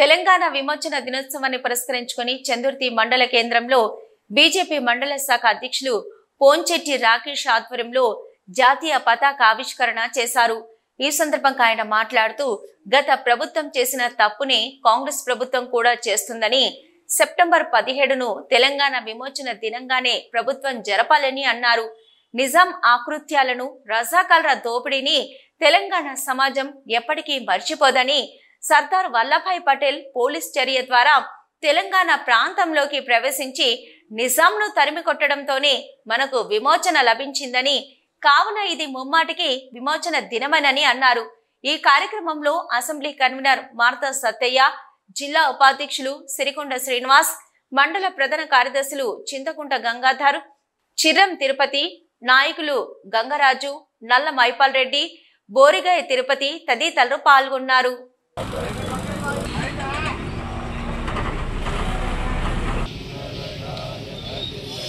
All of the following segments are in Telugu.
తెలంగాణ విమోచన దినోత్సవాన్ని పురస్కరించుకుని చందుర్తి మండల కేంద్రంలో బీజేపీ మండల శాఖ అధ్యక్షులు పోంచెట్టి రాకేష్ ఆధ్వర్యంలో జాతీయ పతాక ఆవిష్కరణ చేశారు. ఈ సందర్భంగా ఆయన మాట్లాడుతూ గత ప్రభుత్వం చేసిన తప్పుని కాంగ్రెస్ ప్రభుత్వం కూడా చేస్తుందని, సెప్టెంబర్ 17ను తెలంగాణ విమోచన దినంగానే ప్రభుత్వం జరపాలని అన్నారు. నిజాం ఆకృత్యాలను, రజాకార్ల దోపిడీని తెలంగాణ సమాజం ఎప్పటికీ మర్చిపోదని, సర్దార్ వల్లభాయ్ పటేల్ పోలీస్ చర్య ద్వారా తెలంగాణ ప్రాంతంలోకి ప్రవేశించి నిజాంను తరిమి కొట్టడంతోనే మనకు విమోచన లభించిందని, కావున ఇది ముమ్మాటికి విమోచన దినమని అన్నారు. ఈ కార్యక్రమంలో అసెంబ్లీ కన్వీనర్ మార్తా సత్తయ్య, జిల్లా ఉపాధ్యక్షులు సిరికొండ శ్రీనివాస్, మండల ప్రధాన కార్యదర్శులు చింతకుంట గంగాధర్, చిర్రం తిరుపతి, నాయకులు గంగరాజు, నల్ల మైపాల్ రెడ్డి, బోరిగాయ తిరుపతి తదితరులు పాల్గొన్నారు.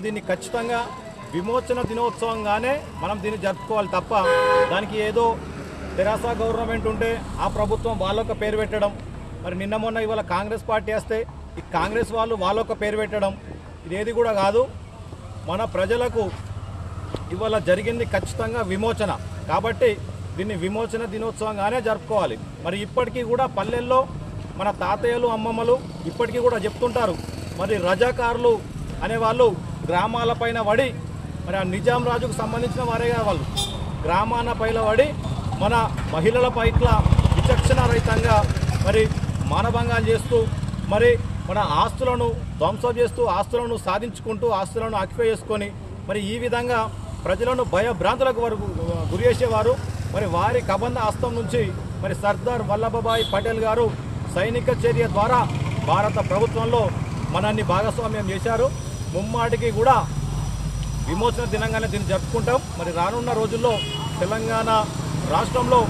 దీన్ని ఖచ్చితంగా విమోచన దినోత్సవంగానే మనం దీన్ని జరుపుకోవాలి తప్ప దానికి ఏదో తెరాస గవర్నమెంట్ ఉంటే ఆ ప్రభుత్వం వాళ్ళొక పేరు పెట్టడం, మరి నిన్న మొన్న ఇవాళ కాంగ్రెస్ పార్టీ వస్తే ఈ కాంగ్రెస్ వాళ్ళు వాళ్ళొక పేరు పెట్టడం, ఇదేది కూడా కాదు. మన ప్రజలకు ఇవాళ జరిగింది ఖచ్చితంగా విమోచన, కాబట్టి దీన్ని విమోచన దినోత్సవంగానే జరుపుకోవాలి. మరి ఇప్పటికీ కూడా పల్లెల్లో మన తాతయ్యలు అమ్మమ్మలు ఇప్పటికీ కూడా చెప్తుంటారు, మరి రజాకారులు అనేవాళ్ళు గ్రామాలపైన పడి, మరి ఆ నిజాం రాజుకు సంబంధించిన వారేగా వాళ్ళు గ్రామాల పైన పడి మన మహిళల పైట్ల విచక్షణ రహితంగా మరి మానభంగాలు చేస్తూ, మరి మన ఆస్తులను ధ్వంసం చేస్తూ, ఆస్తులను సాధించుకుంటూ, ఆస్తులను ఆక్యుపై చేసుకొని మరి ఈ విధంగా ప్రజలను భయభ్రాంతులకు వరకు గురి చేసేవారు. మరి వారి కబంధ హస్తం నుంచి మరి సర్దార్ వల్లభభాయ్ పటేల్ గారు సైనిక చర్య ద్వారా భారత ప్రభుత్వంలో మనల్ని భాగస్వామ్యం చేశారు. ముమ్మాటికి కూడా విమోచన దినంగానే దీన్ని జరుపుకుంటాం. మరి రానున్న రోజుల్లో తెలంగాణ రాష్ట్రంలో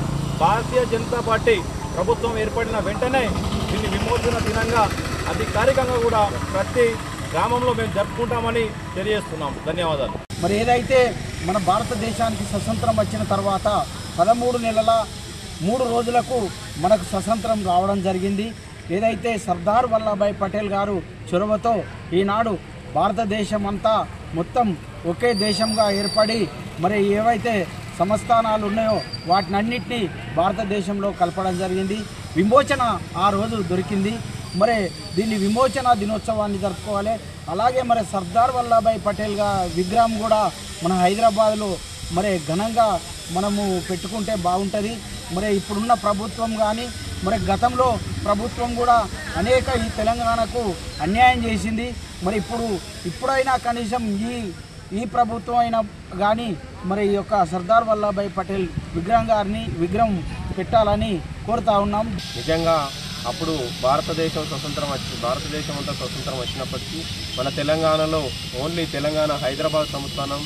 భారతీయ జనతా పార్టీ ప్రభుత్వం ఏర్పడిన వెంటనే దీన్ని విమోచన దినంగా అధికారికంగా కూడా ప్రతి గ్రామంలో మేము జరుపుకుంటామని తెలియజేస్తున్నాం. ధన్యవాదాలు. మరి ఏదైతే మన భారతదేశానికి స్వతంత్రం వచ్చిన తర్వాత 13 నెలల 3 రోజులకు మనకు స్వతంత్రం రావడం జరిగింది. ఏదైతే సర్దార్ వల్లభాయ్ పటేల్ గారు చొరవతో ఈనాడు భారతదేశం అంతా మొత్తం ఒకే దేశంగా ఏర్పడి మరి ఏవైతే సంస్థానాలు ఉన్నాయో వాటినన్నింటినీ భారతదేశంలో కలపడం జరిగింది. విమోచన ఆ రోజు దొరికింది. మరి దీన్ని విమోచన దినోత్సవాన్ని జరుపుకోవాలి. అలాగే మరి సర్దార్ వల్లభాయ్ పటేల్ విగ్రహం కూడా మన హైదరాబాద్లో మరి ఘనంగా మనము పెట్టుకుంటే బాగుంటుంది. మరి ఇప్పుడున్న ప్రభుత్వం కానీ మరి గతంలో ప్రభుత్వం కూడా అనేక ఈ తెలంగాణకు అన్యాయం చేసింది. మరి ఇప్పుడైనా కనీసం ఈ ప్రభుత్వం అయినా కానీ మరి ఈ యొక్క సర్దార్ వల్లభాయ్ పటేల్ విగ్రహం పెట్టాలని కోరుతా ఉన్నాం. నిజంగా అప్పుడు భారతదేశం అంతా స్వతంత్రం వచ్చినప్పటికీ మన తెలంగాణలో ఓన్లీ తెలంగాణ హైదరాబాద్ సంస్థానం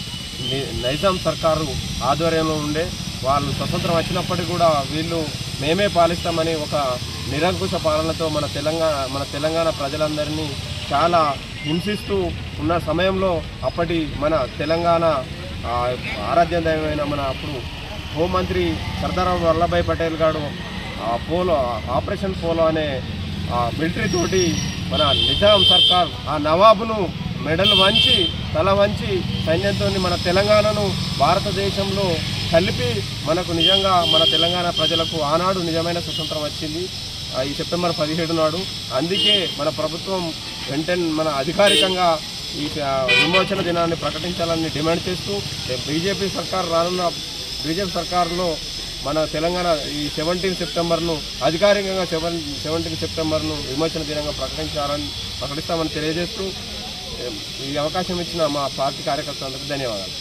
నైజాం సర్కారు ఆధ్వర్యంలో ఉండే వాళ్ళు స్వతంత్రం వచ్చినప్పటికీ కూడా వీళ్ళు మేమే పాలిస్తామని ఒక నిరంకుశ పాలనతో మన తెలంగాణ ప్రజలందరినీ చాలా హింసిస్తూ ఉన్న సమయంలో అప్పటి మన తెలంగాణ ఆరాధ్య దైవమైన మన అప్పుడు హోంమంత్రి సర్దార్ వల్లభాయ్ పటేల్ గారు ఆపరేషన్ పోలో అనే మిలిటరీ తోటి మన నిజాం సర్కార్ ఆ నవాబును మెడలు వంచి తల వంచి సైన్యంతో మన తెలంగాణను భారతదేశంలో కలిపి మనకు నిజంగా మన తెలంగాణ ప్రజలకు ఆనాడు నిజమైన స్వతంత్రం వచ్చింది ఈ సెప్టెంబర్ 17 నాడు. అందుకే మన ప్రభుత్వం వెంటనే మన అధికారికంగా ఈ విమోచన దినాన్ని ప్రకటించాలని డిమాండ్ చేస్తూ బీజేపీ సర్కారులో మన తెలంగాణ ఈ 17 సెప్టెంబర్ను అధికారికంగా 17 సెప్టెంబర్ను విమోచన దినంగా ప్రకటిస్తామని తెలియజేస్తూ ఈ అవకాశం ఇచ్చిన మా పార్టీ కార్యకర్తలకు ధన్యవాదాలు.